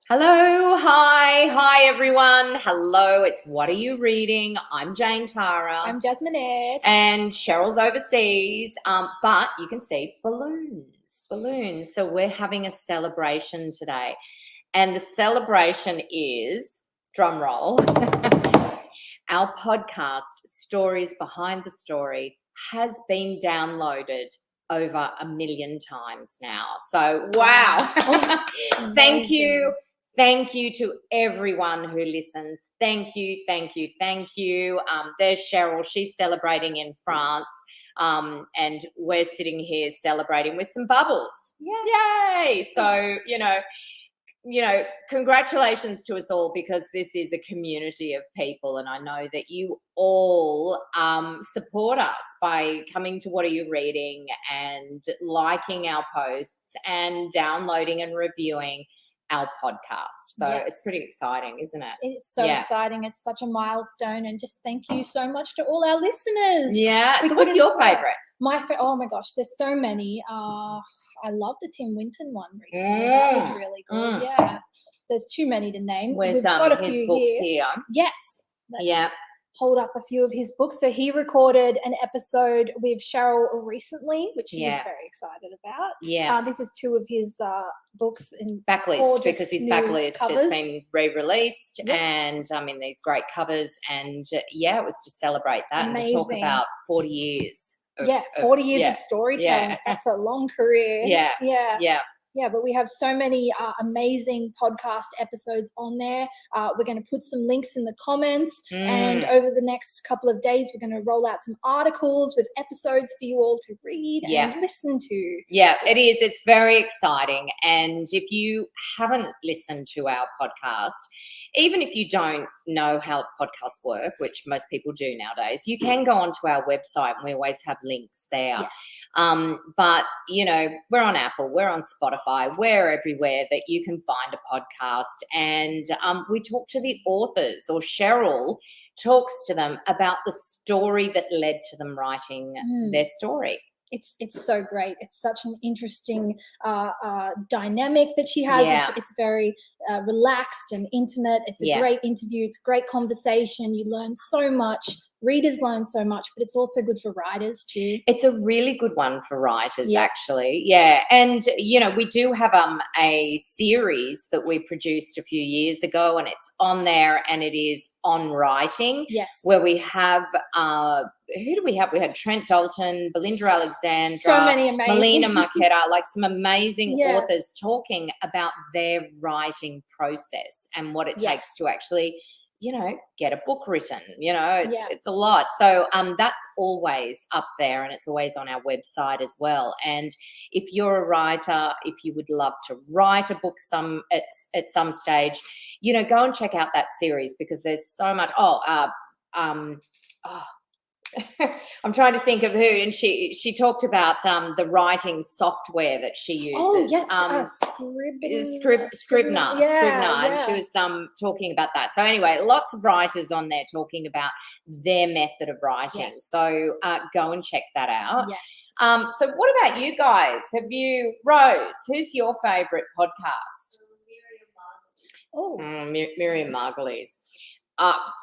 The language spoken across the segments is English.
Hi everyone. Hello, it's What Are You Reading? I'm Jane Tara. I'm Jasmine Ed. And Cheryl's overseas, but you can see balloons. So we're having a celebration today. And the celebration is, drum roll, our podcast, Stories Behind the Story, has been downloaded over 1 million times now. So, wow. Thank you. Thank you to everyone who listens. Thank you. There's Cheryl. She's celebrating in France. And we're sitting here celebrating with some bubbles. Yes. Yay. So, congratulations to us all, because this is a community of people, and I know that you all support us by coming to What Are You Reading and liking our posts and downloading and reviewing our podcast. So It's pretty exciting, isn't it? It's so exciting. It's such a milestone, and just thank you so much to all our listeners. Yeah. So what's your favorite? Oh my gosh, there's so many. I love the Tim Winton one recently. That was really good. Yeah. There's too many to name. We've got a few books here. Yes. Yeah. Hold up a few of his books. So he recorded an episode with Cheryl recently, which he was very excited about. Yeah. This is two of his books in backlist, because his backlist covers. It's been re-released and in these great covers, and it was to celebrate that. Amazing. And to talk about 40 years. 40 years of storytelling. Yeah. That's a long career. Yeah, but we have so many amazing podcast episodes on there. We're going to put some links in the comments, and over the next couple of days, we're going to roll out some articles with episodes for you all to read and listen to. Yeah, it is. It's very exciting. And if you haven't listened to our podcast, even if you don't know how podcasts work, which most people do nowadays, you can go onto our website, and we always have links there. Yes. But, we're on Apple, we're on Spotify, we're everywhere that you can find a podcast, and we talk to the authors, or Cheryl talks to them about the story that led to them writing their story. It's so great. It's such an interesting dynamic that she has. Yeah. It's very relaxed and intimate. It's a great interview. It's a great conversation. You learn so much. Readers learn so much, but it's also good for writers too. It's a really good one for writers, actually. Yeah. And, we do have a series that we produced a few years ago, and it's on there, and it is on writing. Yes. Where we have, who do we have? We had Trent Dalton, Belinda Alexandra, so many amazing, Melina Marquetta, like some amazing authors talking about their writing process and what it takes to actually get a book written. It's a lot. So that's always up there, and it's always on our website as well. And if you're a writer, if you would love to write a book at some stage, go and check out that series, because there's so much. I'm trying to think of who, and she talked about the writing software that she uses. Oh yes, Scrivener. And she was talking about that. So anyway, lots of writers on there talking about their method of writing. Yes. So go and check that out. Yes. So what about you guys? Rose, who's your favorite podcast? Miriam Margolyes.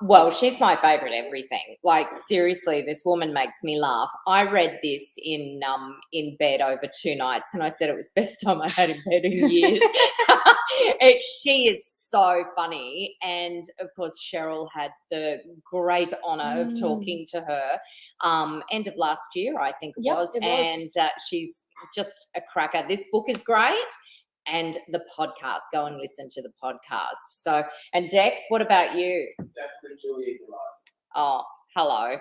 Well, she's my favorite everything. Like, seriously, this woman makes me laugh. I read this in bed over 2 nights, and I said it was the best time I had in bed in years. She is so funny, and of course Cheryl had the great honor of talking to her end of last year, I think it was. And she's just a cracker. This book is great. And the podcast, go and listen to the podcast. So, and Dex, what about you? Definitely Julia Gillard. Oh, hello.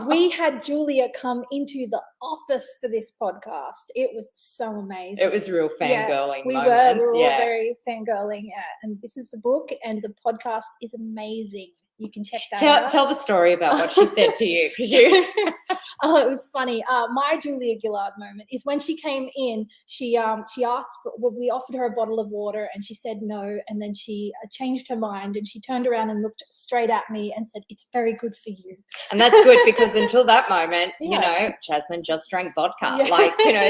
We had Julia come into the office for this podcast. It was so amazing. It was real fangirling. We were all very fangirling. And this is the book, and the podcast is amazing. you can check that out. Tell the story about what she said to you, because you. Oh, it was funny. My Julia Gillard moment is when she came in. She asked we offered her a bottle of water, and she said no, and then she changed her mind, and she turned around and looked straight at me and said, "It's very good for you." And that's good, because until that moment, Jasmine just drank vodka.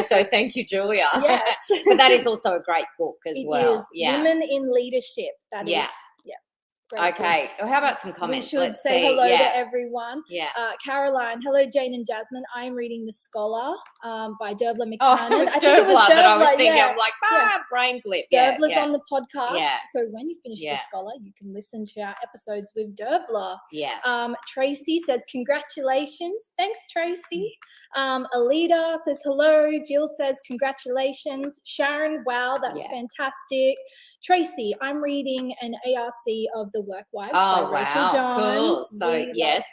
So thank you, Julia. Yes. But that is also a great book as well. Is. Yeah. Women in Leadership. That is. Okay. Well, how about some comments? We should say hello to everyone. Yeah. Caroline, hello, Jane and Jasmine. I am reading The Scholar by Dervla McTiernan. Oh, it was Dervla that I was thinking. Yeah. I'm like, brain blip. Dervla's on the podcast. Yeah. So when you finish The Scholar, you can listen to our episodes with Dervla. Yeah. Tracy says, congratulations. Thanks, Tracy. Alida says, hello. Jill says, congratulations. Sharon, wow, that's fantastic. Tracy, I'm reading an ARC of The Work Wives by Rachel Johns. Cool. So yes,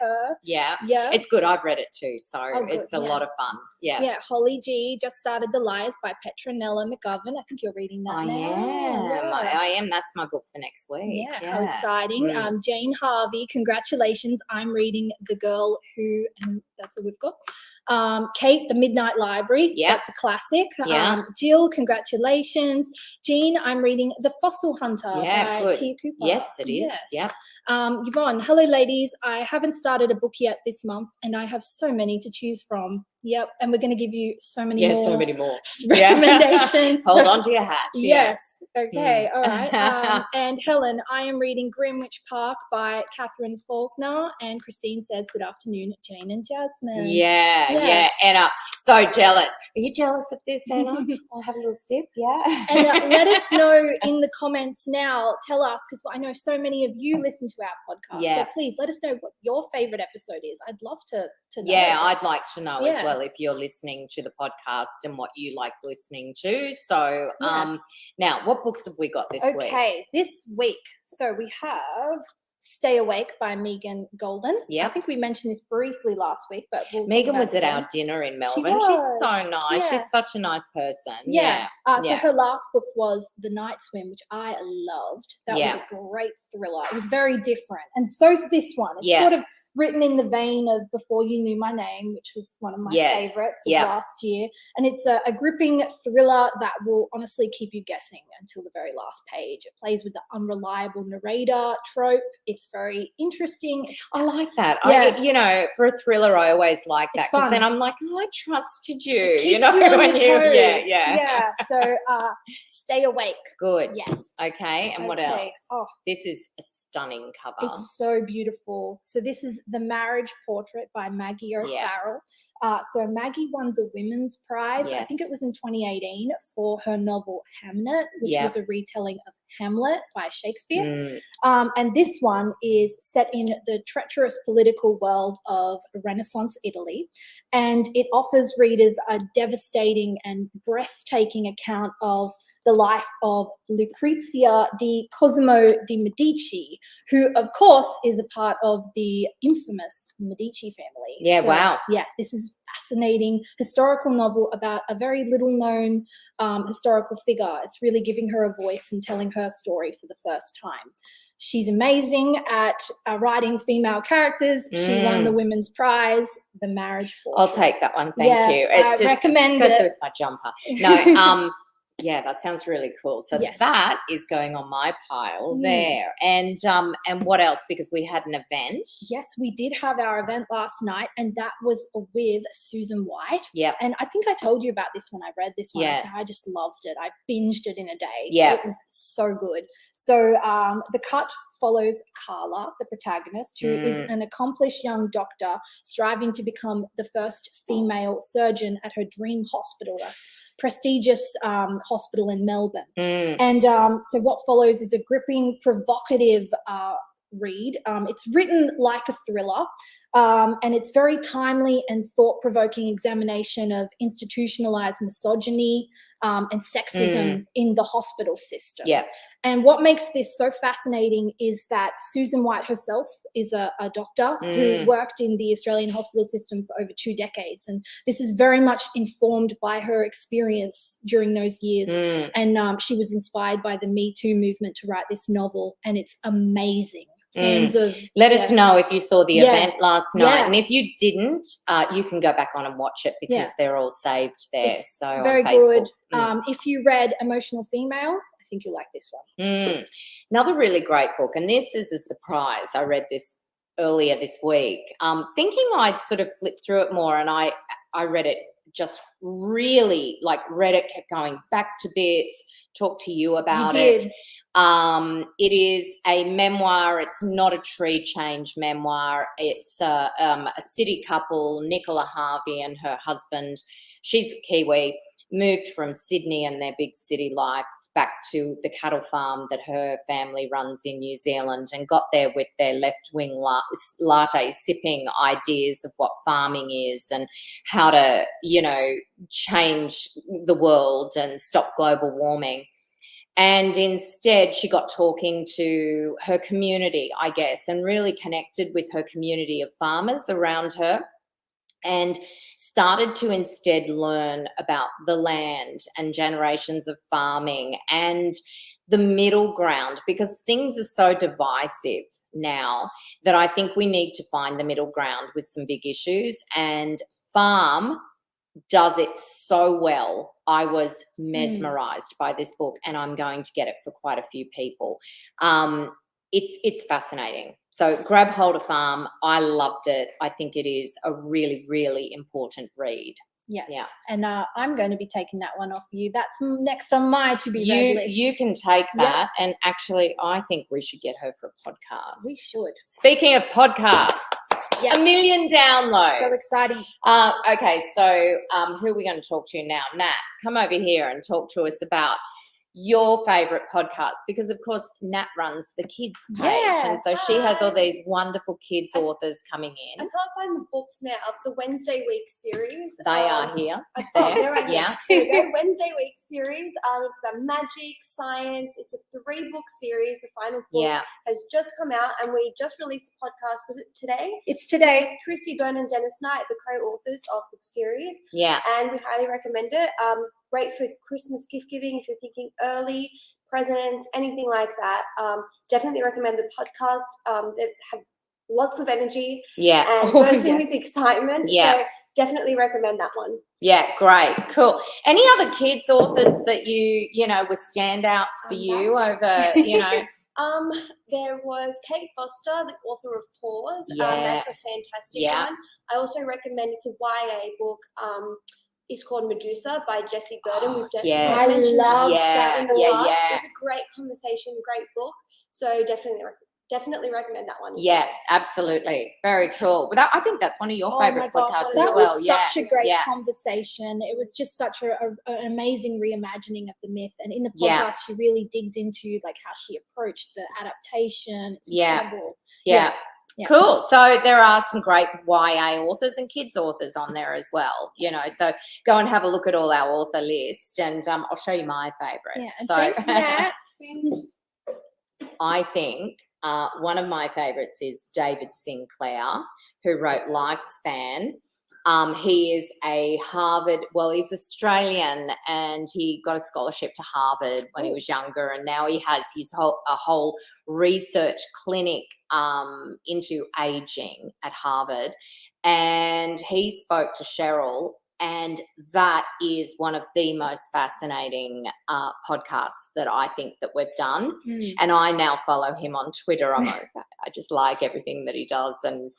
yeah, it's good. I've read it too, so it's a lot of fun. Yeah. Holly G just started The Liars by Petronella McGovern. I think you're reading that now. I am. That's my book for next week. Yeah. How exciting. Jane Harvey, congratulations. I'm reading The Girl Who, and that's all we've got. Kate, The Midnight Library. That's a classic. Jill, congratulations. Jean, I'm reading The Fossil Hunter by Tia Cooper. Yes, it is. Yep. Yvonne, hello ladies. I haven't started a book yet this month, and I have so many to choose from. Yep, and we're going to give you so many more recommendations. Hold on to your hat. Yes. Okay. All right. And Helen, I am reading Grimwich Park by Catherine Faulkner, and Christine says, good afternoon, Jane and Jasmine. Yeah. Anna, so jealous. Are you jealous of this, Anna? I'll have a little sip. Yeah. And let us know in the comments now. Tell us, because I know so many of you listen to our podcast. So please let us know what your favorite episode is. I'd love to know. Yeah, I'd like to know as well if you're listening to the podcast and what you like listening to. So now, what books have we got this week? Okay, this week. So we have Stay Awake by Megan Golden. I think we mentioned this briefly last week, but Megan was at our dinner in Melbourne. She's so nice. She's such a nice person. So her last book was The Night Swim, which I loved. That was a great thriller. It was very different. And so's this one. It's sort of written in the vein of Before You Knew My Name, which was one of my favorites of last year. And it's a gripping thriller that will honestly keep you guessing until the very last page. It plays with the unreliable narrator trope. It's very interesting. I like that. For a thriller, I always like that, because then I'm like, I trusted you. You know, when So Stay Awake. Good. Yes. Okay. And what else? Oh, this is a stunning cover. It's so beautiful. So this is The Marriage Portrait by Maggie O'Farrell. So Maggie won the Women's Prize, I think it was in 2018, for her novel Hamnet, which was a retelling of Hamlet by Shakespeare. And this one is set in the treacherous political world of Renaissance Italy, and it offers readers a devastating and breathtaking account of the life of Lucrezia di Cosimo di Medici, who, of course, is a part of the infamous Medici family. Wow. Yeah, this is fascinating historical novel about a very little-known historical figure. It's really giving her a voice and telling her story for the first time. She's amazing at writing female characters. She won the Women's Prize, The Marriage Portrait. I'll take that one. Thank you. I recommend it. With my jumper. No, yeah, that sounds really cool. So that is going on my pile there. And what else? Because we had an event. Yes, we did have our event last night, and that was with Susan White. Yeah. And I think I told you about this when I read this one. Yes. So I just loved it. I binged it in a day. Yeah. It was so good. So the cut follows Carla, the protagonist, who is an accomplished young doctor striving to become the first female surgeon at her dream hospital, a prestigious hospital in Melbourne. And so what follows is a gripping, provocative read. It's written like a thriller, and it's very timely and thought-provoking examination of institutionalized misogyny and sexism in the hospital system. Yeah. And what makes this so fascinating is that Susan White herself is a doctor who worked in the Australian hospital system for over 2 decades. And this is very much informed by her experience during those years. And she was inspired by the Me Too movement to write this novel, and it's amazing. fans of. Let us know if you saw the event last night, and if you didn't, you can go back on and watch it because they're all saved there. It's so very on Facebook. good. If you read Emotional Female, I think you'll like this one. Another really great book, and this is a surprise. I read this earlier this week, thinking I'd sort of flip through it more, and I read it just really read it, kept going back to bits, talked to you about it. It is a memoir. It's not a tree change memoir. It's a city couple, Nicola Harvey and her husband. She's a Kiwi, moved from Sydney and their big city life back to the cattle farm that her family runs in New Zealand, and got there with their left-wing latte sipping ideas of what farming is and how to, change the world and stop global warming. And instead, she got talking to her community, I guess, and really connected with her community of farmers around her, and started to instead learn about the land and generations of farming and the middle ground, because things are so divisive now that I think we need to find the middle ground with some big issues, and farm does it so well. I was mesmerized by this book, and I'm going to get it for quite a few people. It's fascinating. So grab hold of Farm. I loved it. I think it is a really, really important read. Yes. Yeah. And I'm going to be taking that one off you. That's next on my to-be-read list. You can take that. And actually, I think we should get her for a podcast. We should. Speaking of podcasts, 1 million downloads. So exciting. Okay, so who are we going to talk to now? Nat, come over here and talk to us about your favorite podcast, because of course Nat runs the kids page, and so she has all these wonderful kids authors coming in. I can't find the books now. The Wednesday week series. They are here. They're right here. There we go. Wednesday week series. It's about magic, science. It's a 3-book series. The final book has just come out, and we just released a podcast. Was it today? It's today. With Christy Byrne and Dennis Knight, the co-authors of the series. Yeah. And we highly recommend it. Great for Christmas gift giving if you're thinking early presents, anything like that. Definitely recommend the podcast. They have lots of energy and bursting with excitement. So definitely recommend that one. Yeah, great, cool. Any other kids authors that you were standouts for you over, There was Kate Foster, the author of Pause. That's a fantastic one. I also recommend, it's a YA book. It's called Medusa by Jessie Burden. We've I loved that in the last. It's a great conversation, great book. So definitely recommend that one. Yeah, absolutely. Very cool. But I think that's one of your favorite podcasts as well. That was such a great conversation. It was just such an amazing reimagining of the myth. And in the podcast, she really digs into how she approached the adaptation. It's incredible. Yeah. Cool. So there are some great YA authors and kids authors on there as well, so go and have a look at all our author list, and I'll show you my favorite. Yeah, thanks, Nat. I think one of my favorites is David Sinclair, who wrote Lifespan. He is a he's Australian, and he got a scholarship to Harvard when he was younger, and now he has a whole research clinic into aging at Harvard. And he spoke to Cheryl, and that is one of the most fascinating podcasts that I think that we've done. And I now follow him on Twitter. I just like everything that he does, and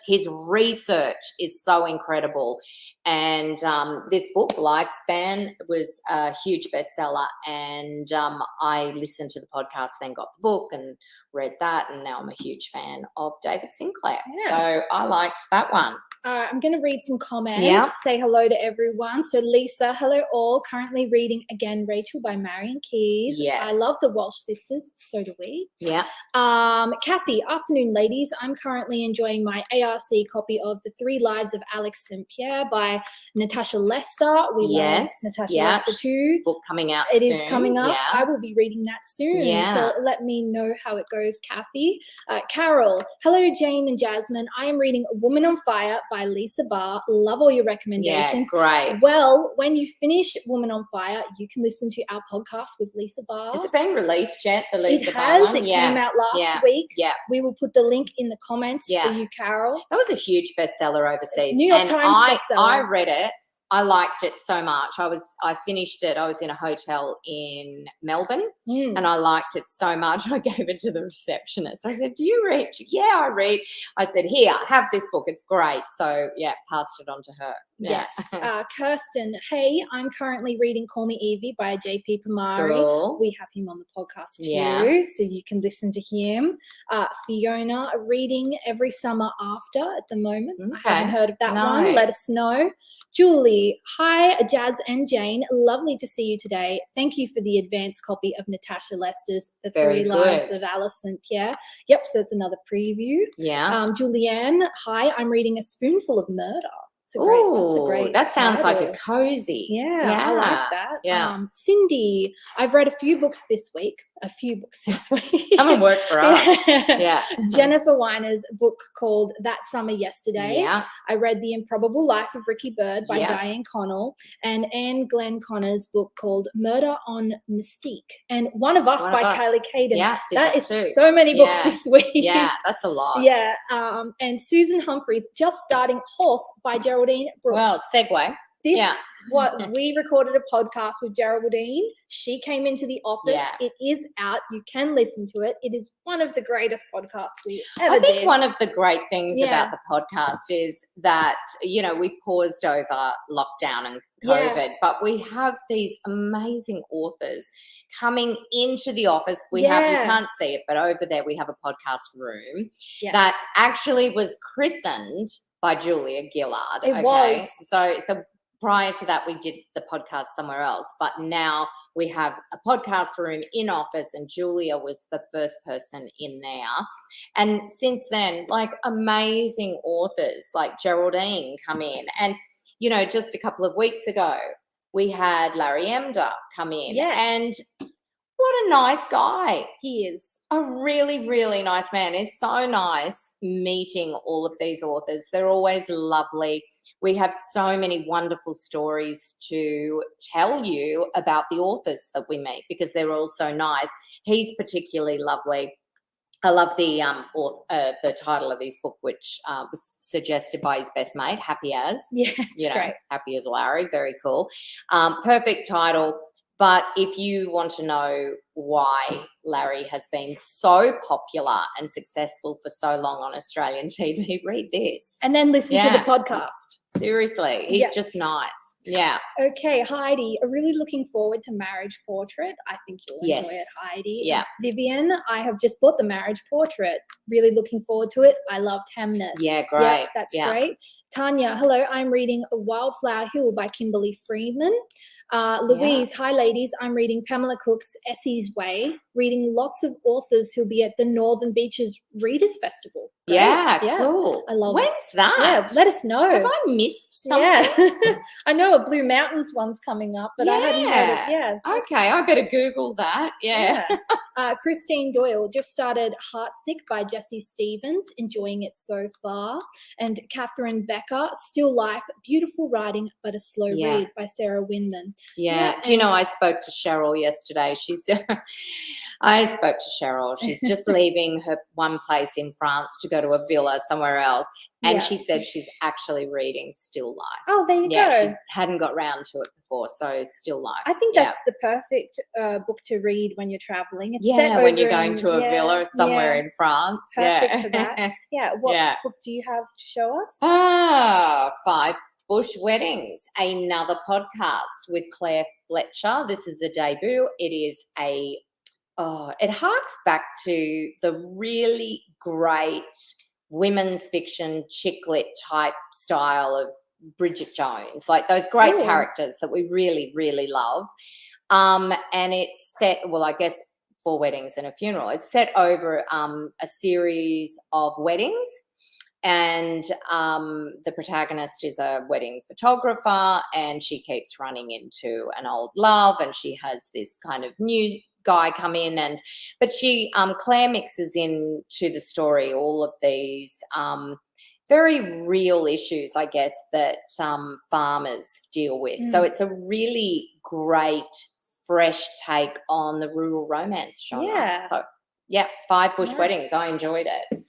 his research is so incredible. And this book, Lifespan, was a huge bestseller, and I listened to the podcast, then got the book and read that, and now I'm a huge fan of David Sinclair. So I liked that one. I'm going to read some comments. Say hello to everyone. So Lisa, hello all. Currently reading Again Rachel by Marion Keyes. Yes. I love the Walsh sisters. So do we. Yeah. Kathy, afternoon ladies. I'm currently enjoying my ARC copy of The 3 Lives of Alex St. Pierre by Natasha Lester. We love Natasha Lester too. Book coming out soon. It is coming up. I will be reading that soon. So let me know how it goes, Kathy. Carol, hello Jane and Jasmine. I am reading A Woman on Fire by Lisa Barr. Love all your recommendations. Yeah, great. Well, when you finish Woman on Fire, you can listen to our podcast with Lisa Barr. Has it been released yet, the Lisa It Barr has. one? It came out last week. Yeah. We will put the link in the comments for you, Carol. That was a huge bestseller overseas. New York Times bestseller. I read it. I liked it so much. I finished it. I was in a hotel in Melbourne and I liked it so much. I gave it to the receptionist. I said, "Do you read?" Yeah, I read. I said, "Here, have this book. It's great." So yeah, passed it on to her. Yes. Kirsten, hey, I'm currently reading Call Me Evie by J.P. Pamari. Cool. We have him on the podcast too, so you can listen to him. Fiona, reading Every Summer After at the moment. Okay. I haven't heard of that one. Let us know. Julie, hi, Jazz and Jane. Lovely to see you today. Thank you for the advanced copy of Natasha Lester's The Three Lives of Alice St. Pierre. Yep, so it's another preview. Yeah. Julianne, hi, I'm reading A Spoonful of Murder. That sounds like a cozy. Yeah, I like that. Yeah. Cindy, I've read a few books this week. Come and work for us. Yeah. Jennifer Weiner's book called That Summer Yesterday. Yeah. I read The Improbable Life of Ricky Bird by Diane Connell, and Anne Glenn Connor's book called Murder on Mystique, and One of Us by Kylie Caden. Yeah, that is so many books this week. Yeah, that's a lot. Yeah. And Susan Humphreys just starting Horse by Geraldine Brooks. Well, segue. We recorded a podcast with Geraldine. She came into the office. Yeah. It is out. You can listen to it. It is one of the greatest podcasts we ever did. I think one of the great things about the podcast is that, we paused over lockdown and COVID, but we have these amazing authors coming into the office. You can't see it, but over there we have a podcast room that actually was christened by Julia Gillard. It was. So prior to that, we did the podcast somewhere else, but now we have a podcast room in office, and Julia was the first person in there. And since then, like amazing authors like Geraldine come in. And, just a couple of weeks ago, we had Larry Emder come in. Yes. And what a nice guy. He is. A really, really nice man. It's so nice meeting all of these authors. They're always lovely. We have so many wonderful stories to tell you about the authors that we meet because they're all so nice. He's particularly lovely. I love the title of his book, which was suggested by his best mate, Happy As. Yeah, it's great. Happy as Larry, very cool. Perfect title. But if you want to know why Larry has been so popular and successful for so long on Australian TV, read this. And then listen to the podcast. Seriously, he's just nice. Yeah. Okay, Heidi, really looking forward to Marriage Portrait. I think you'll enjoy it, Heidi. Yeah. Vivian, I have just bought the Marriage Portrait. Really looking forward to it. I loved Hamnet. Yeah, great. Yeah, that's great. Tanya, hello, I'm reading Wildflower Hill by Kimberly Freeman. Louise, hi ladies, I'm reading Pamela Cook's Essie's Way, reading lots of authors who'll be at the Northern Beaches Readers Festival. Great. Yeah, cool. I love When's that? Yeah, let us know. Have I missed something? Yeah. I know a Blue Mountains one's coming up, but I hadn't heard it. Yeah. Okay, I better Google that. Yeah. Christine Doyle just started Heartsick by Jessie Stevens, enjoying it so far. And Catherine Becker, Still Life, beautiful writing, but a slow read by Sarah Winman. Yeah. Do you know, I spoke to Cheryl yesterday. I spoke to Cheryl. She's just leaving her one place in France to go to a villa somewhere else. And she said she's actually reading Still Life. Oh, there you go. Yeah, she hadn't got round to it before, so Still Life. I think that's the perfect book to read when you're traveling. It's set when you're going to a villa somewhere in France. Perfect for that. Yeah. What book do you have to show us? 5 Bush Weddings, another podcast with Claire Fletcher. This is a debut. It is it harks back to the really great women's fiction chick lit type style of Bridget Jones, like those great characters that we really, really love. And it's set, I guess 4 weddings and a funeral. It's set over a series of weddings. And the protagonist is a wedding photographer, and she keeps running into an old love, and she has this kind of new guy come in, but she Claire mixes into the story all of these very real issues, I guess, that farmers deal with. So it's a really great, fresh take on the rural romance genre. Yeah. So, 5 Bush Weddings. I enjoyed it.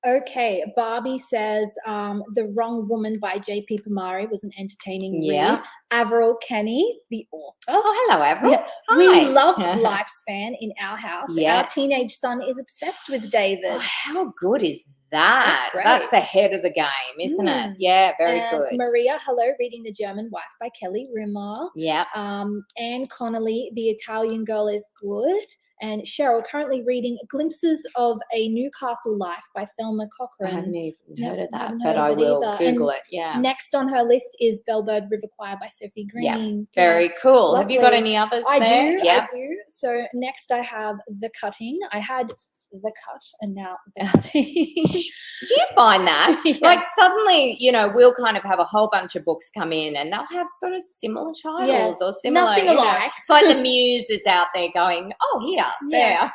Okay, Barbie says The Wrong Woman by J.P. Pomari was an entertaining read. Avril Kenny, the author. Oh, hello, Avril. Yeah. Hi. We loved Lifespan in our house. Yes. Our teenage son is obsessed with David. Oh, how good is that? That's ahead of the game, isn't it? Yeah, very good. Maria, hello, reading The German Wife by Kelly Rimmer. Yeah. Anne Connolly, The Italian Girl is Good. And Cheryl, currently reading Glimpses of a Newcastle Life by Thelma Cochrane. I haven't even heard of that, but I will Google it. Yeah. Next on her list is Bellbird River Choir by Sophie Green. Yeah. Very cool. Lovely. Have you got any others I there? I do. So next I have The Cutting. I had The Cut and now The Cutting. Do you find that? Like suddenly, we'll kind of have a whole bunch of books come in and they'll have sort of similar titles or similar. Nothing alike. It's like the muse is out there going, oh, there.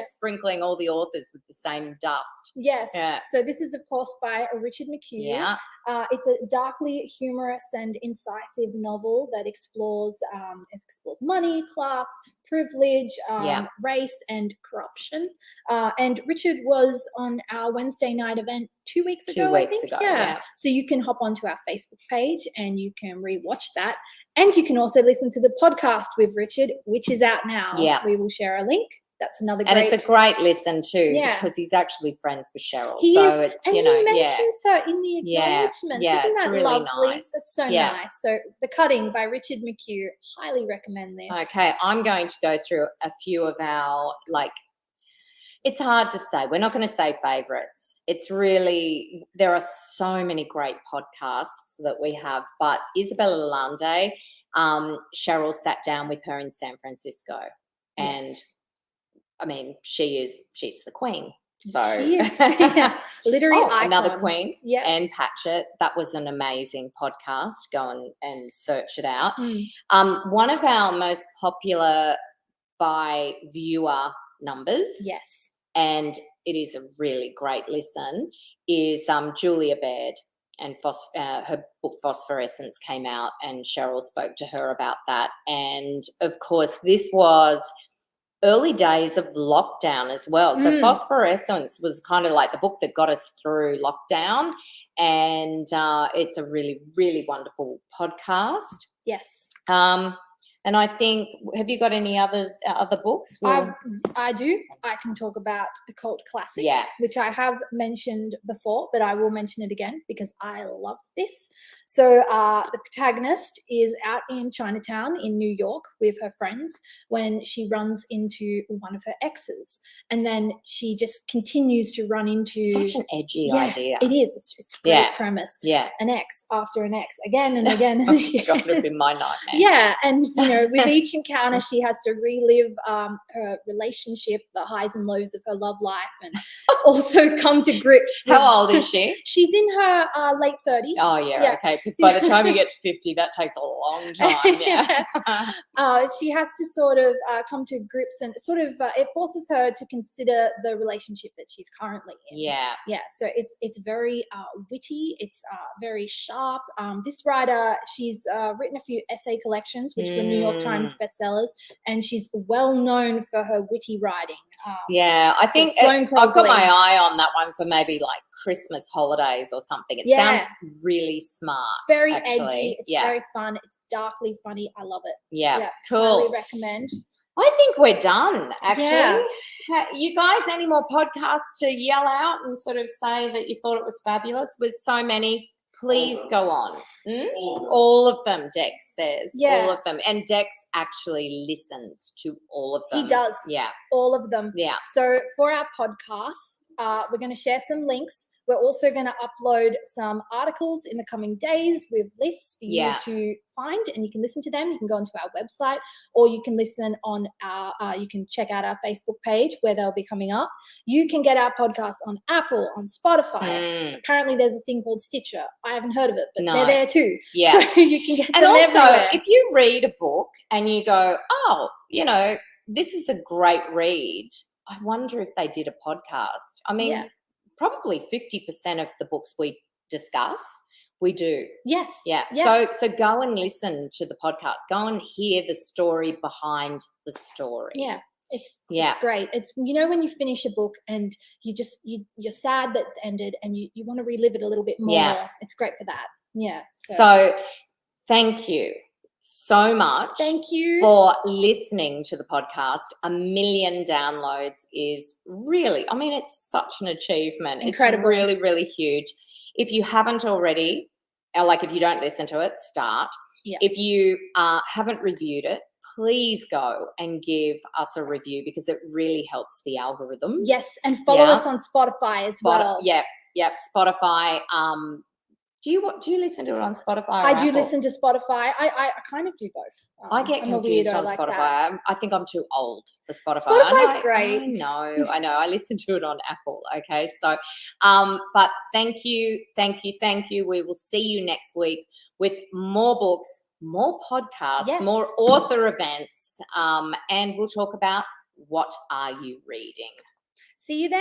Sprinkling all the authors with the same dust. Yes. Yeah. So this is, of course, by Richard McHugh. Yeah. It's a darkly humorous and incisive novel that explores money, class, privilege, race, and corruption. And Richard was on our Wednesday night event 2 weeks ago. 2 weeks ago. Yeah. So you can hop onto our Facebook page and you can rewatch that. And you can also listen to the podcast with Richard, which is out now. Yeah. We will share a link. That's another great. And it's a great listen too, because he's actually friends with Cheryl. He so is, it's and he mentions her in the acknowledgements. Yeah, Isn't that really lovely? nice. That's so nice. So The Cutting by Richard McHugh. Highly recommend this. Okay, I'm going to go through a few of our it's hard to say. We're not going to say favorites. It's really, there are so many great podcasts that we have, but Isabella Lalande, Cheryl sat down with her in San Francisco and I mean, she's the queen. So she is literary icon. Another queen. Yeah. Anne Patchett. That was an amazing podcast. Go and search it out. One of our most popular by viewer numbers. Yes. And it is a really great listen, is Julia Baird. And her book Phosphorescence came out and Cheryl spoke to her about that. And, of course, this was early days of lockdown as well. So Phosphorescence was kind of like the book that got us through lockdown. And it's a really, really wonderful podcast. Yes. And I think, have you got any other books? I do. I can talk about a cult classic, which I have mentioned before, but I will mention it again because I love this. So the protagonist is out in Chinatown in New York with her friends when she runs into one of her exes. And then she just continues to run into... Such an edgy idea. It is. It's a great premise. Yeah. An ex after an ex, again and again and again. That would have been my nightmare. Yeah, and with each encounter, she has to relive her relationship, the highs and lows of her love life, and also come to grips with... How old is she? She's in her late 30s. Oh, yeah. Okay, because by the time you get to 50, that takes a long time. Yeah. She has to sort of come to grips and sort of it forces her to consider the relationship that she's currently in. Yeah. Yeah, so it's very witty. It's very sharp. This writer, she's written a few essay collections, which were New York Times bestsellers, and she's well known for her witty writing. I think I've got my eye on that one for maybe like Christmas holidays or something. It sounds really smart. It's very edgy. It's very fun. It's darkly funny. I love it. Yeah, cool. Highly recommend. I think we're done, actually. Yeah. You guys, any more podcasts to yell out and sort of say that you thought it was fabulous? With so many, please go on. All of them, Dex says. Yeah. All of them. And Dex actually listens to all of them. He does. Yeah. All of them. Yeah. So for our podcast, we're going to share some links. We're also going to upload some articles in the coming days with lists for you to find, and you can listen to them. You can go onto our website, or you can listen on you can check out our Facebook page where they'll be coming up. You can get our podcasts on Apple, on Spotify. Apparently there's a thing called Stitcher. I haven't heard of it, but they're there too. Yeah. So you can get them also, everywhere. if you read a book and you go, oh, this is a great read, I wonder if they did a podcast. I mean, probably 50% of the books we discuss. We do. Yes. Yeah. Yes. So go and listen to the podcast. Go and hear the story behind the story. Yeah. It's great. It's, when you finish a book and you're sad that it's ended and you want to relive it a little bit more. Yeah. It's great for that. Yeah. So thank you so much. Thank you for listening to the podcast. 1 million downloads is really, it's such an achievement. Incredible. It's really, really huge. If you haven't already, if you don't listen to it, start. Yeah. If you haven't reviewed it, please go and give us a review because it really helps the algorithms. Yes, and follow us on Spotify as well. Yep, Spotify. Do you listen to it on Spotify? I do listen to Spotify. I kind of do both. I get confused on Spotify. I think I'm too old for Spotify. Spotify's great. I know. I listen to it on Apple. Okay, so, but thank you. We will see you next week with more books, more podcasts, more author events, and we'll talk about what are you reading. See you then.